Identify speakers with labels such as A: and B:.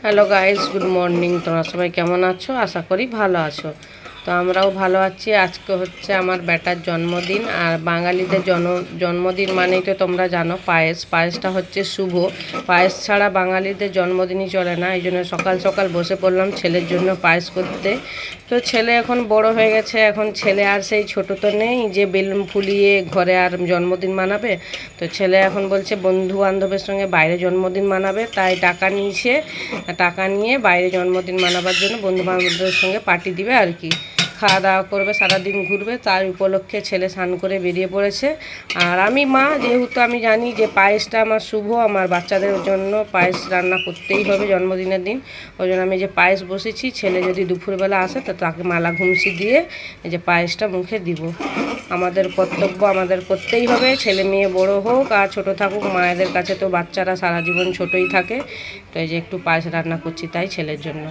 A: Hello guys, good morning. তোমরা সবাই কেমন আছো? আশা করি ভালো আছো। তো আমরাও ভালো আছি। আজকে হচ্ছে আমার বেটার জন্মদিন, আর বাঙালিদের জন্মদিন মানেই তো তোমরা জানো পায়েসটা হচ্ছে শুভ। পায়েস ছাড়া বাঙালিদের জন্মদিনই চলে না। এই জন্য সকাল সকাল বসে পড়লাম ছেলের জন্য পায়েস করতে। তো ছেলে এখন বড় হয়ে গেছে, এখন ছেলে আর সেই ছোট তো নেই যে বেলুন ফুলিয়ে ঘরে আর জন্মদিন মানাবে। তো ছেলে এখন বলছে বন্ধু বান্ধবের সঙ্গে বাইরে জন্মদিন মানাবে, তাই টাকা নিয়ে বাইরে জন্মদিন মানাবার জন্য বন্ধু বান্ধবদের সঙ্গে পার্টি দিবে আর কি। খাওয়া দাওয়া করবে, সারাদিন ঘুরবে, তার উপলক্ষে ছেলে স্নান করে বেরিয়ে পড়েছে। আর আমি মা, যেহেতু আমি জানি যে পায়েসটা আমার শুভ, আমার বাচ্চাদের জন্য পায়েস রান্না করতেই হবে জন্মদিনের দিন। ওই জন্য আমি যে পায়েস বসেছি, ছেলে যদি দুপুরবেলা আসে তো তাকে মালা ঘুমসি দিয়ে এই যে পায়েসটা মুখে দিব। আমাদের কর্তব্য আমাদের করতেই হবে, ছেলে মেয়ে বড় হোক আর ছোট থাকুক, মায়েদের কাছে তো বাচ্চারা সারা জীবন ছোটই থাকে। তো এই যে একটু পায়েস রান্না করছি তাই ছেলের জন্য।